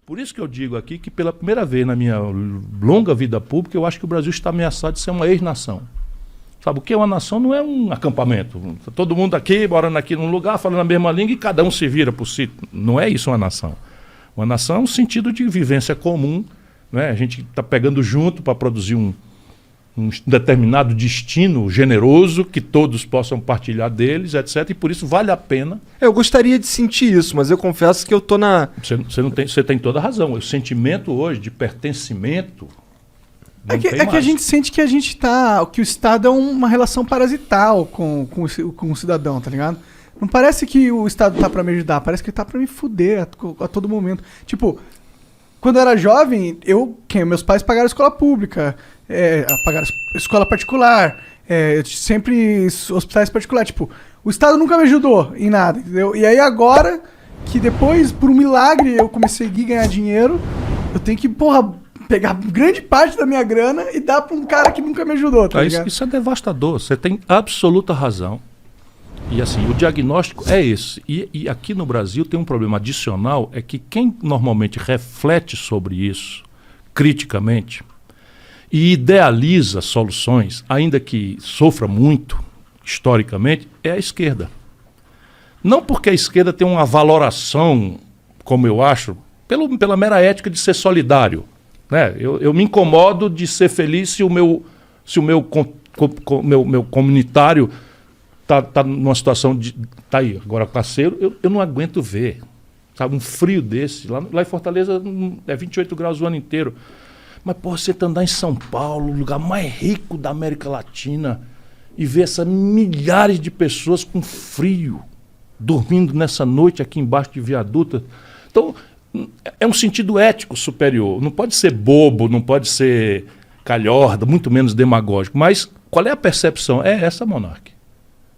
Por isso que eu digo aqui que pela primeira vez na minha longa vida pública, eu acho que o Brasil está ameaçado de ser uma ex-nação. Sabe, o que é uma nação não é um acampamento. Todo mundo aqui, morando aqui num lugar, falando a mesma língua e cada um se vira por si. Não é isso uma nação. Uma nação é um sentido de vivência comum, né? A gente está pegando junto para produzir um determinado destino generoso que todos possam partilhar deles, etc. E por isso vale a pena. Eu gostaria de sentir isso, mas eu confesso que eu tô na... Você tem toda a razão. O sentimento hoje de pertencimento... É que a gente sente que que o Estado é uma relação parasital com o cidadão, tá ligado? Não parece que o Estado tá pra me ajudar, parece que ele tá pra me fuder a todo momento. Tipo, quando eu era jovem, meus pais pagaram escola pública, pagaram escola particular, sempre hospitais particulares. Tipo, o Estado nunca me ajudou em nada, entendeu? E aí agora, que depois, por um milagre, eu comecei a ganhar dinheiro, eu tenho que, pegar grande parte da minha grana e dar pra um cara que nunca me ajudou, tá ligado? Isso é devastador, você tem absoluta razão. E assim, o diagnóstico é esse. E aqui no Brasil tem um problema adicional, é que quem normalmente reflete sobre isso, criticamente, e idealiza soluções, ainda que sofra muito, historicamente, é a esquerda. Não porque a esquerda tem uma valoração, como eu acho, pela mera ética de ser solidário. Né? Eu me incomodo de ser feliz se o meu comunitário tá numa situação de... Tá aí, agora parceiro, eu não aguento ver. Sabe, um frio desse. Lá em Fortaleza é 28 graus o ano inteiro. Mas, você andar em São Paulo, o lugar mais rico da América Latina, e ver essas milhares de pessoas com frio, dormindo nessa noite aqui embaixo de viaduta. Então... é um sentido ético superior. Não pode ser bobo, não pode ser calhorda, muito menos demagógico. Mas qual é a percepção? É essa, Monark.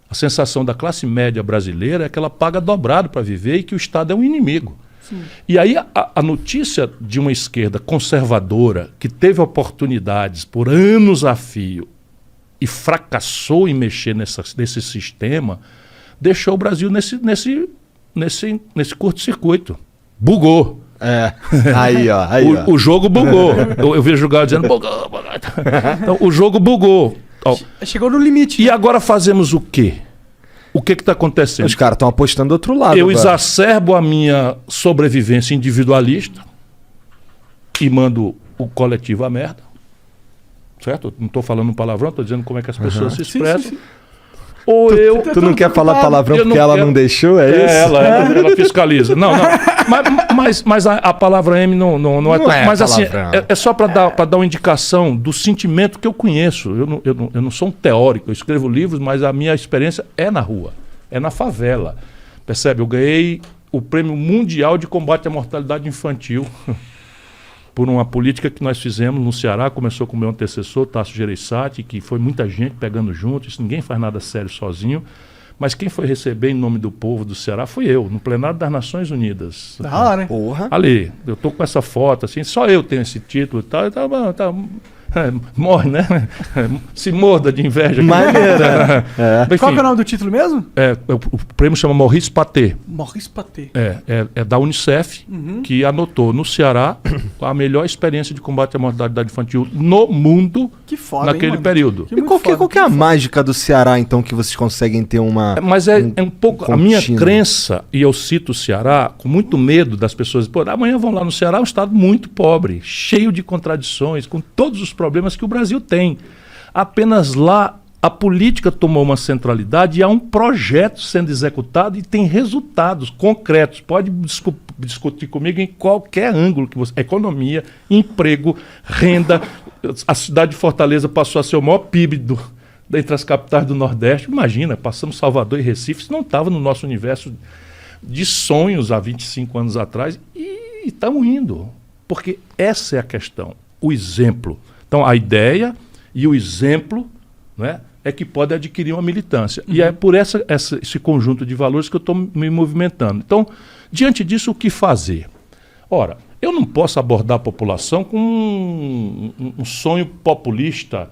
A sensação da classe média brasileira é que ela paga dobrado para viver e que o Estado é um inimigo. Sim. E aí a notícia de uma esquerda conservadora que teve oportunidades por anos a fio e fracassou em mexer nesse sistema, deixou o Brasil nesse curto-circuito. Bugou. Aí, ó. O jogo bugou. Eu vejo o Galo dizendo bugou. Então, o jogo bugou. Chegou no limite. E agora fazemos o quê? O que está acontecendo? Os caras estão apostando do outro lado. Eu exacerbo a minha sobrevivência individualista e mando o coletivo à merda. Certo? Não estou falando um palavrão, estou dizendo como é que as pessoas se expressam. Sim. Ou tu não quer falar palavrão porque ela não deixou, é isso? Ela fiscaliza. Não. Mas a palavra M não é tão... Mas assim, é só para dar uma indicação do sentimento que eu conheço. Eu não sou um teórico, eu escrevo livros, mas a minha experiência é na rua, é na favela. Percebe? Eu ganhei o Prêmio Mundial de Combate à Mortalidade Infantil por uma política que nós fizemos no Ceará. Começou com o meu antecessor, Tasso Gereissati, que foi muita gente pegando junto. Isso ninguém faz nada sério sozinho. Mas quem foi receber em nome do povo do Ceará foi eu, no plenário das Nações Unidas. Da hora, né? Porra. Ali, eu tô com essa foto, assim, só eu tenho esse título e tal. Morre, né? Se morda de inveja. Maneiro. Qual que é o nome do título mesmo? O prêmio chama Maurice Paté. Maurice Paté. É da Unicef, que anotou no Ceará a melhor experiência de combate à mortalidade infantil no mundo. Que foda, naquele hein, período. E qual que é a mágica do Ceará, então, que vocês conseguem ter uma... Mas é um pouco... A minha crença, e eu cito o Ceará com muito medo das pessoas, amanhã vão lá no Ceará, é um estado muito pobre, cheio de contradições, com todos os problemas que o Brasil tem. Apenas lá a política tomou uma centralidade e há um projeto sendo executado e tem resultados concretos. Pode discutir comigo em qualquer ângulo que você... Economia, emprego, renda. A cidade de Fortaleza passou a ser o maior PIB entre as capitais do Nordeste. Imagina, passamos Salvador e Recife. Isso não estava no nosso universo de sonhos há 25 anos atrás. E estamos indo. Porque essa é a questão. O exemplo. Então, a ideia e o exemplo, né, é que pode adquirir uma militância. E é por esse conjunto de valores que eu estou me movimentando. Então, diante disso, o que fazer? Ora, eu não posso abordar a população com um sonho populista,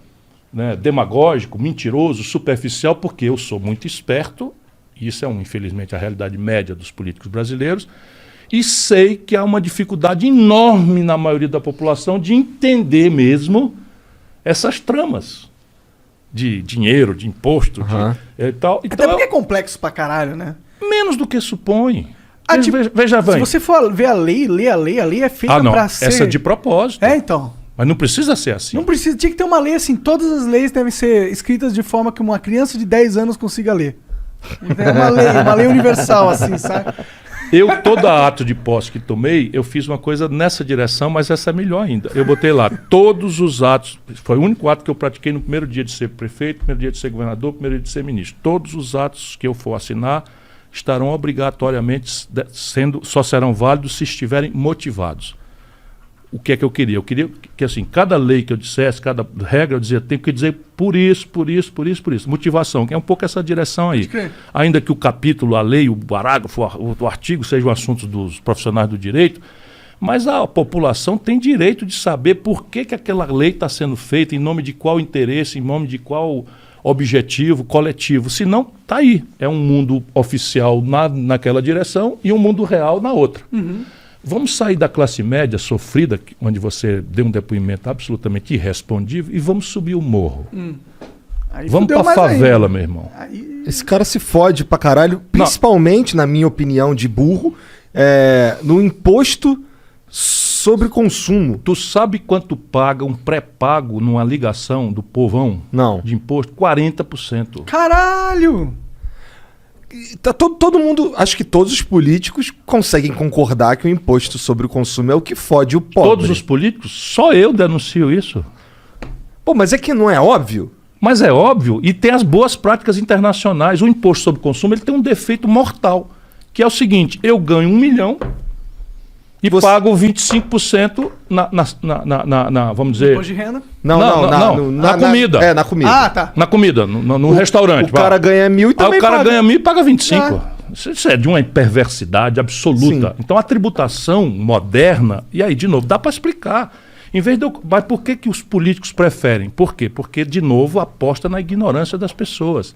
né, demagógico, mentiroso, superficial, porque eu sou muito esperto, e isso é, infelizmente, a realidade média dos políticos brasileiros, E sei que há uma dificuldade enorme na maioria da população de entender mesmo essas tramas de dinheiro, de imposto e tal. Então, até porque é complexo pra caralho, né? Menos do que supõe. Veja bem. Se você for ver a lei, ler a lei é feita pra ser... essa é de propósito. Então. Mas não precisa ser assim. Não precisa, tinha que ter uma lei assim, todas as leis devem ser escritas de forma que uma criança de 10 anos consiga ler. É uma lei universal, assim, sabe? Todo ato de posse que tomei, eu fiz uma coisa nessa direção, mas essa é melhor ainda. Eu botei lá todos os atos, foi o único ato que eu pratiquei no primeiro dia de ser prefeito, primeiro dia de ser governador, primeiro dia de ser ministro. Todos os atos que eu for assinar estarão obrigatoriamente só serão válidos se estiverem motivados. O que é que eu queria? Eu queria que, assim, cada lei que eu dissesse, cada regra, eu dizia, tem que dizer por isso. Motivação, que é um pouco essa direção aí. Ainda que o capítulo, a lei, o parágrafo, o artigo sejam assuntos dos profissionais do direito, mas a população tem direito de saber por que aquela lei está sendo feita, em nome de qual interesse, em nome de qual objetivo coletivo. Se não, está aí. É um mundo oficial naquela direção e um mundo real na outra. Vamos sair da classe média sofrida, onde você deu um depoimento absolutamente irrespondível, e vamos subir o morro. Vamos pra favela, meu irmão. Esse cara se fode pra caralho, principalmente, na minha opinião, de burro, no imposto sobre consumo. Tu sabe quanto paga um pré-pago numa ligação do povão? Não. De imposto? 40%. Caralho! Tá todo mundo, acho que todos os políticos conseguem concordar que o imposto sobre o consumo é o que fode o pobre. Todos os políticos? Só eu denuncio isso. Pô, mas é que não é óbvio? Mas é óbvio, e tem as boas práticas internacionais. O imposto sobre o consumo ele tem um defeito mortal, que é o seguinte: eu ganho 1 milhão e pago 25% vamos dizer... Imposto de renda? Não, na comida. Na comida. Ah, tá. Na comida, no restaurante. O cara ganha 1.000 e também Aí o cara ganha 1.000 e paga 25. Isso é de uma perversidade absoluta. Sim. Então a tributação moderna, e aí, de novo, dá para explicar. Em vez de mas por que os políticos preferem? Por quê? Porque, de novo, aposta na ignorância das pessoas.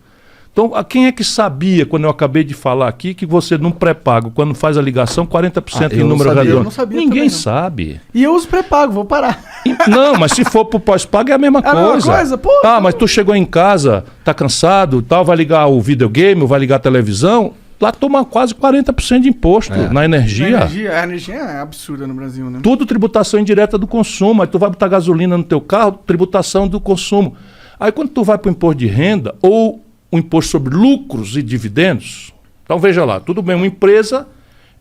Então, quem é que sabia, quando eu acabei de falar aqui, que você não pré-pago, quando faz a ligação, 40% em número redondo? Eu não sabia. Ninguém sabe. E eu uso pré-pago, vou parar. Não, mas se for pro pós-pago é a mesma coisa. A mesma coisa? Pô, mas tu chegou em casa, tá cansado, tal, vai ligar o videogame, vai ligar a televisão, lá toma quase 40% de imposto na energia. A energia é absurda no Brasil, né? Tudo tributação indireta do consumo. Aí tu vai botar gasolina no teu carro, tributação do consumo. Aí quando tu vai pro imposto de renda ou o imposto sobre lucros e dividendos, então veja lá, tudo bem, uma empresa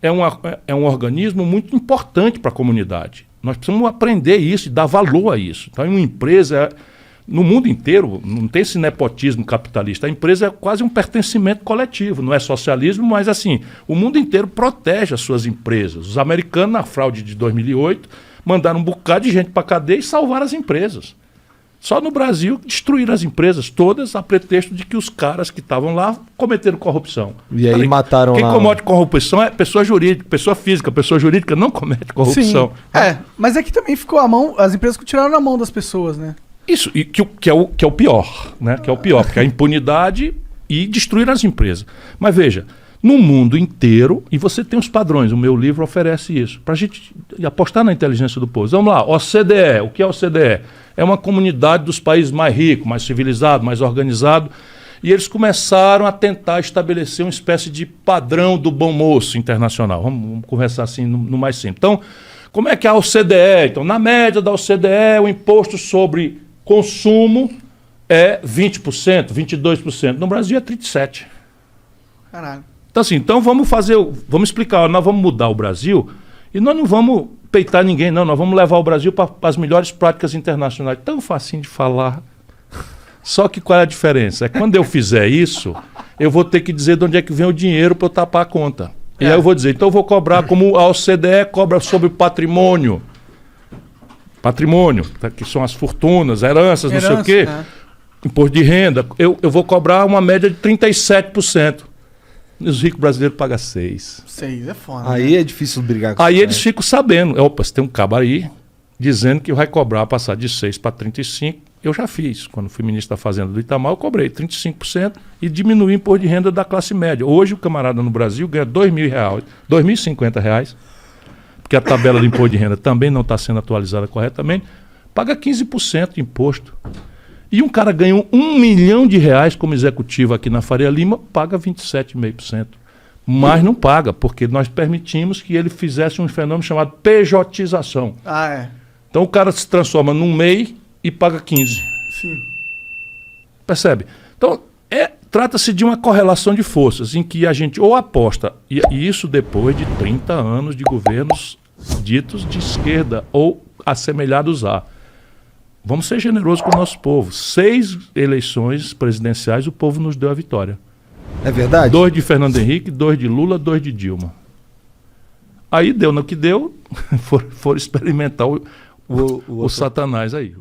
é um organismo muito importante para a comunidade. Nós precisamos aprender isso e dar valor a isso. Então uma empresa, no mundo inteiro, não tem esse nepotismo capitalista. A empresa é quase um pertencimento coletivo, não é socialismo, mas assim, o mundo inteiro protege as suas empresas. Os americanos, na fraude de 2008, mandaram um bocado de gente para a cadeia e salvaram as empresas. Só no Brasil destruíram as empresas todas a pretexto de que os caras que estavam lá cometeram corrupção. E aí mataram quem lá... comete corrupção é pessoa jurídica, pessoa física. Pessoa jurídica não comete corrupção. Sim. Mas é que também ficou as empresas tiraram na mão das pessoas, né? Isso, e que é o pior, né? Que é o pior, porque é a impunidade e destruir as empresas. Mas veja, no mundo inteiro, e você tem os padrões, o meu livro oferece isso, para a gente apostar na inteligência do povo. Vamos lá, OCDE, o que é a OCDE? É uma comunidade dos países mais ricos, mais civilizados, mais organizados, e eles começaram a tentar estabelecer uma espécie de padrão do bom moço internacional. Vamos conversar assim no mais simples. Então, como é que é a OCDE? Então, na média da OCDE, o imposto sobre consumo é 20%, 22%. No Brasil é 37%. Caralho. Então, assim, vamos explicar, nós vamos mudar o Brasil e nós não vamos peitar ninguém, não. Nós vamos levar o Brasil para as melhores práticas internacionais. Tão facinho de falar. Só que qual é a diferença? É quando eu fizer isso, eu vou ter que dizer de onde é que vem o dinheiro para eu tapar a conta. E aí eu vou dizer, então eu vou cobrar como a OCDE cobra sobre patrimônio. Patrimônio, que são as fortunas, heranças, não sei o quê. Imposto de renda. Eu vou cobrar uma média de 37%. Os ricos brasileiros pagam 6%. 6% é foda. Aí é difícil brigar com isso. Aí eles ficam sabendo. Opa, você tem um cabo aí dizendo que vai cobrar, passar de 6 para 35. Eu já fiz. Quando fui ministro da Fazenda do Itamar, eu cobrei 35% e diminuí o imposto de renda da classe média. Hoje o camarada no Brasil ganha R$ 2.050, porque a tabela do imposto de renda também não está sendo atualizada corretamente, paga 15% de imposto. E um cara ganha R$ 1 milhão como executivo aqui na Faria Lima, paga 27,5%. Mas não paga, porque nós permitimos que ele fizesse um fenômeno chamado pejotização. Então o cara se transforma num MEI e paga 15%. Sim. Percebe? Então, trata-se de uma correlação de forças, em que a gente ou aposta, e isso depois de 30 anos de governos ditos de esquerda ou assemelhados a. Vamos ser generosos com o nosso povo. 6 eleições presidenciais o povo nos deu a vitória. É verdade? 2 de Fernando Henrique, 2 de Lula, 2 de Dilma. Aí deu no que deu, foram experimentar o Satanás aí.